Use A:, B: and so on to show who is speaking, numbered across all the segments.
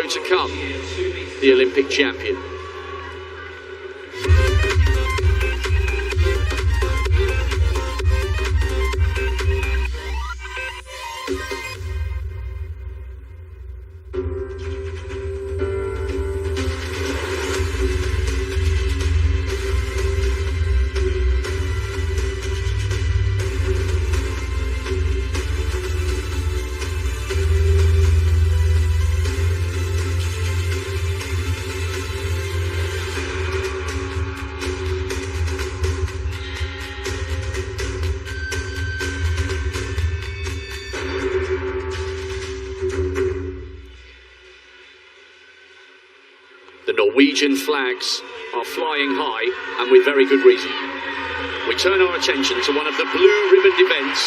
A: show to come, the Olympic champion. Norwegian flags are flying high, and with very good reason. We turn our attention to one of the blue-ribboned events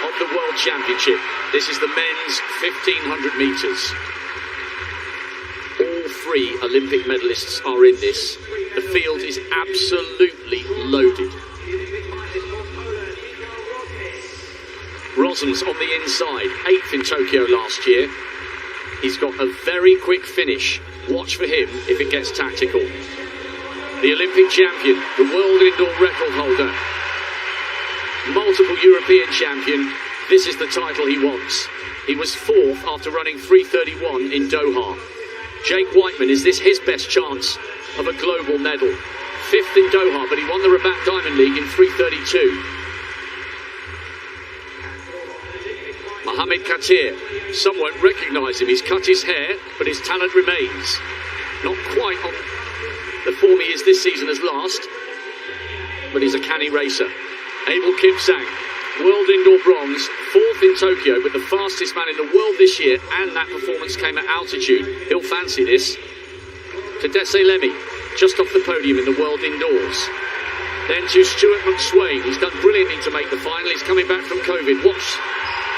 A: of the World Championship. This is the men's 1500 metres. All three Olympic medalists are in this. The field is absolutely loaded. Rosen's on the inside, 8th in Tokyo last year. He's got a very quick finish. Watch for him if it gets tactical. The Olympic champion, the world indoor record holder, multiple European champion, this is the title he wants. He was 4th after running 3:31 in Doha. Jake Wightman, is this his best chance of a global medal? 5th in Doha, but he won the Rabat Diamond League in 3:32. Mohamed Katir, some won't recognise him. He's cut his hair, but his talent remains. Not quite on the form he is this season as last, but he's a canny racer. Abel Kipsang, world indoor bronze, 4th in Tokyo, but the fastest man in the world this year, and that performance came at altitude. He'll fancy this. Tadesse Lemmy, just off the podium in the world indoors. Then to Stuart McSwain, he's done brilliantly to make the final. He's coming back from COVID. Watch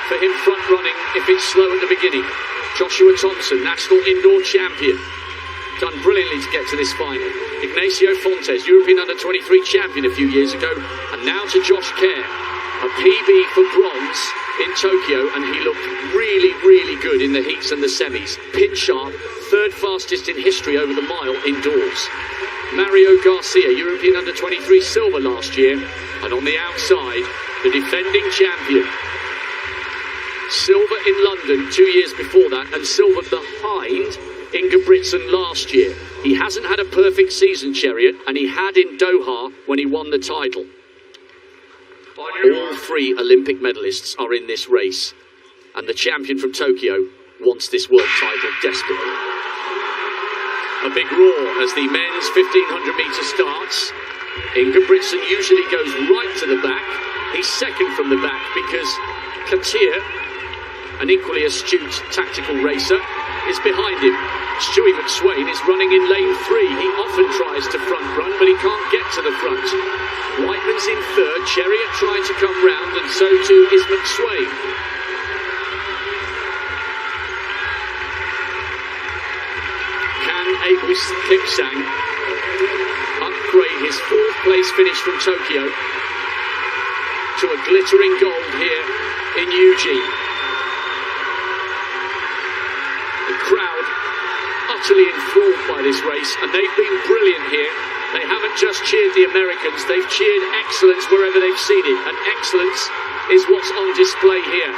A: for him front running if it's slow at the beginning. Joshua Thompson, national indoor champion, done brilliantly to get to this final. Ignacio Fontes, European under-23 champion a few years ago, and now to Josh Kerr, a PB for bronze in Tokyo, and he looked really, really good in the heats and the semis. Pin sharp, 3rd fastest in history over the mile indoors. Mario Garcia, European under-23 silver last year, and on the outside, the defending champion. Silver in London 2 years before that, and silver behind Ingebrigtsen last year. He hasn't had a perfect season, Chariot, and he had in Doha when he won the title. All three Olympic medalists are in this race, and the champion from Tokyo wants this world title desperately. A big roar as the men's 1500 metre starts. Ingebrigtsen usually goes right to the back. He's 2nd from the back because Katir, an equally astute tactical racer, is behind him. Stewie McSwain is running in lane 3. He often tries to front run, but he can't get to the front. Wightman's in 3rd, Chariot trying to come round, and so too is McSwain. Can Abel Kipsang upgrade his 4th place finish from Tokyo to a glittering gold here in Eugene? The crowd utterly enthralled by this race, and they've been brilliant here. They haven't just cheered the Americans, they've cheered excellence wherever they've seen it, and excellence is what's on display here.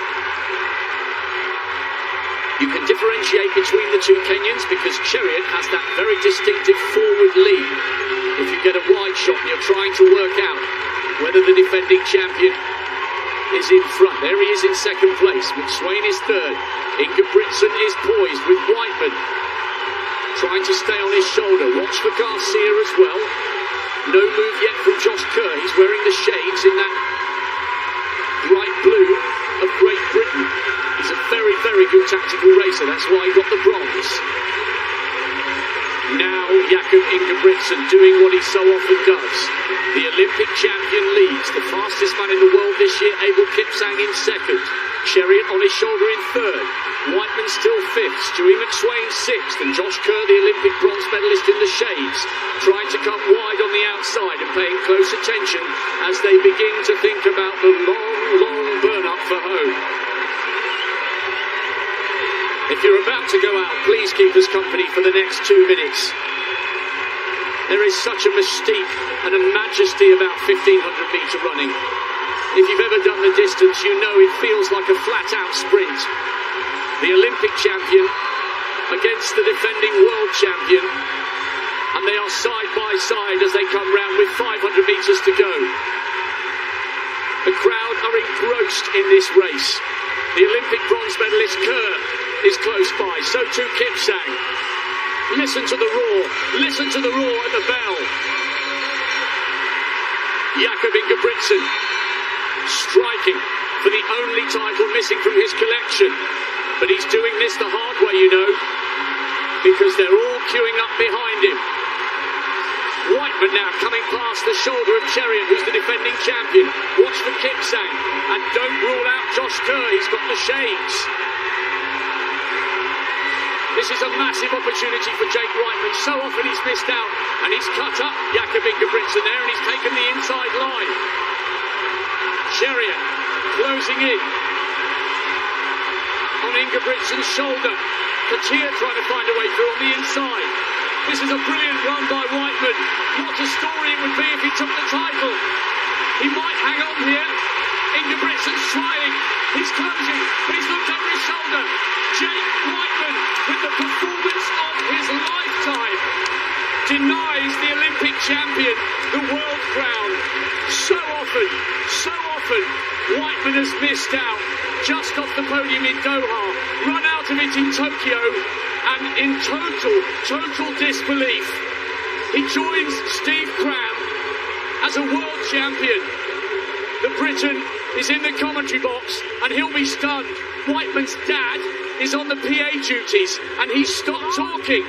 A: You can differentiate between the two Kenyans because Chariot has that very distinctive forward lead. If you get a wide shot and you're trying to work out whether the defending champion is in front. There he is in 2nd place. McSwain is 3rd. Ingebrigtsen is poised with Wightman trying to stay on his shoulder. Watch for Garcia as well. No move yet from Josh Kerr. He's wearing the shades in that bright blue of Great Britain. He's a very, very good tactical racer. That's why he got the bronze. Now Jakob Ingebrigtsen doing what he so often does. The Olympic champion leads. The fastest man in the world this year, Abel Kipsang in 2nd. Chariot on his shoulder in 3rd. Wightman still 5th. Stewie McSwain 6th. And Josh Kerr, the Olympic bronze medalist in the shades, trying to come wide on the outside and paying close attention as they begin to think about the long, long burn-up for home. If you're about to go out, please keep us company for the next 2 minutes. There is such a mystique and a majesty about 1500-metre running. If you've ever done the distance, you know it feels like a flat-out sprint. The Olympic champion against the defending world champion, and they are side by side as they come round with 500 metres to go. The crowd are engrossed in this race. The Olympic bronze medalist Kerr is close by, so too Kipsang. Listen to the roar at the bell. Jakob Ingebrigtsen striking for the only title missing from his collection. But he's doing this the hard way, you know, because they're all queuing up behind him. Wightman now coming past the shoulder of Chariot, who's the defending champion. Watch for Kipsang, and don't rule out Josh Kerr, he's got the shades. This is a massive opportunity for Jake Wightman. So often he's missed out, and he's cut up Jakob Ingebrigtsen there, and he's taken the inside line. Chariot closing in on Ingebrigtsen's shoulder. Katia trying to find a way through on the inside. This is a brilliant run by Wightman. What a story it would be if he took the title. He might hang on here. Ingebrigtsen's trying. He's closing, but he's looked over his shoulder. Jake Wightman, with the performance of his lifetime, denies the Olympic champion the world crown. So often, Wightman has missed out. Just off the podium in Doha, run out of it in Tokyo, and in total disbelief, he joins Steve Cram as a world champion. The Briton is in the commentary box, and he'll be stunned. Wightman's dad is on the PA duties, and he's stopped talking.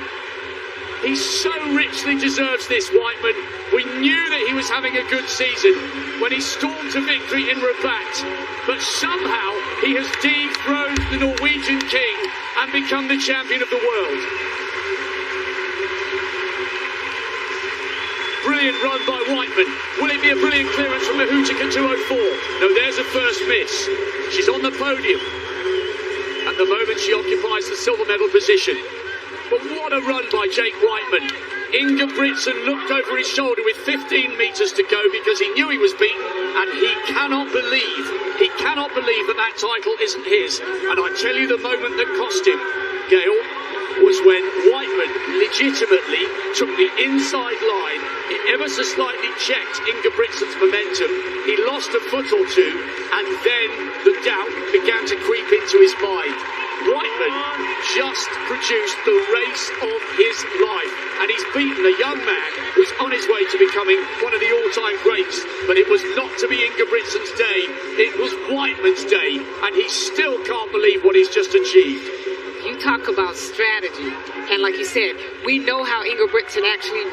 A: He so richly deserves this, Wightman. We knew that he was having a good season when he stormed to victory in Rabat, but somehow he has dethroned the Norwegian king and become the champion of the world. Brilliant run by Wightman. Will it be a brilliant clearance from Mahutic at 2:04? No, there's a first miss. She's on the podium. At the moment she occupies the silver medal position. But what a run by Jake Wightman. Ingebrigtsen looked over his shoulder with 15 metres to go because he knew he was beaten, and he cannot believe that title isn't his. And I tell you, the moment that cost him, Gail, was when Wightman legitimately took the inside line. He ever so slightly checked Ingebrigtsen's momentum. He lost a foot or two, and then the doubt began to creep into his mind. Wightman just produced the race of his life, and he's beaten a young man who's on his way to becoming one of the all-time greats. But it was not to be Ingebrigtsen's day, it was Wightman's day, and he still can't believe what he's just achieved.
B: You talk about strategy, and like you said, we know how Ingebrigtsen actually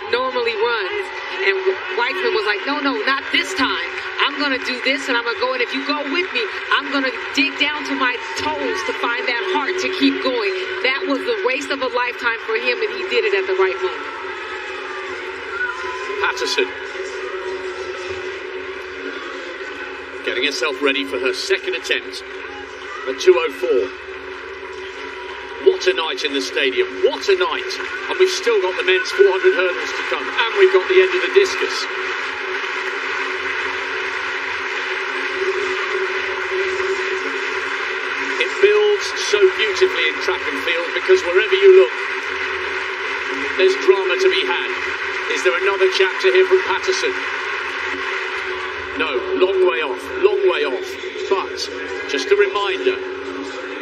B: normally runs, and Wightman was like, no, not this time. I'm going to do this, and I'm going to go, and if you go with me, I'm going to dig down to my toes to find that heart to keep going. That was the race of a lifetime for him, and he did it at the right moment.
A: Patterson getting herself ready for her second attempt at 2:04. What a night in the stadium, what a night. And we've still got the men's 400 hurdles to come, and we've got the end of the discus. It builds so beautifully in track and field because wherever you look, there's drama to be had. Is there another chapter here from Patterson? No, long way off. But, just a reminder,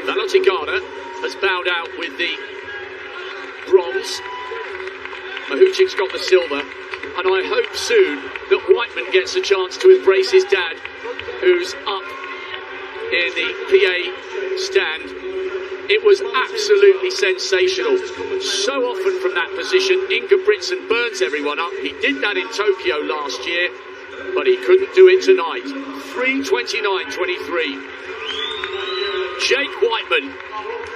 A: Valotigana has bowed out with the bronze. Mahutic's got the silver, and I hope soon that Wightman gets a chance to embrace his dad, who's up in the PA stand. It was absolutely sensational. So often from that position, Ingebrigtsen burns everyone up. He did that in Tokyo last year, but he couldn't do it tonight. 3:29.23. Jake Wightman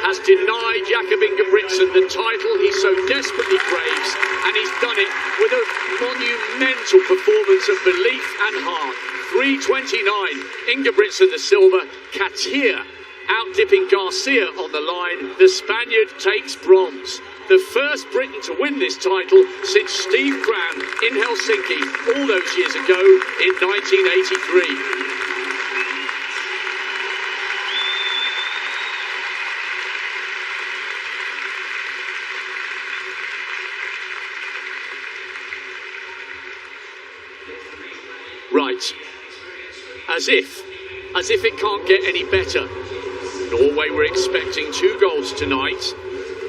A: has denied Jakob Ingebrigtsen the title he so desperately craves, and he's done it with a monumental performance of belief and heart. 3:29, Ingebrigtsen the silver, Katia outdipping Garcia on the line, the Spaniard takes bronze. The first Briton to win this title since Steve Cram in Helsinki all those years ago in 1983. Right, as if it can't get any better. Norway were expecting 2 goals tonight.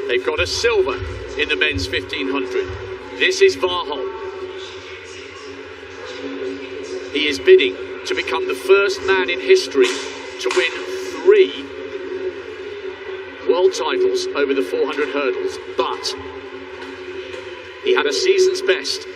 A: They've got a silver in the men's 1500. This is Warholm. He is bidding to become the first man in history to win 3 world titles over the 400 hurdles. But he had a season's best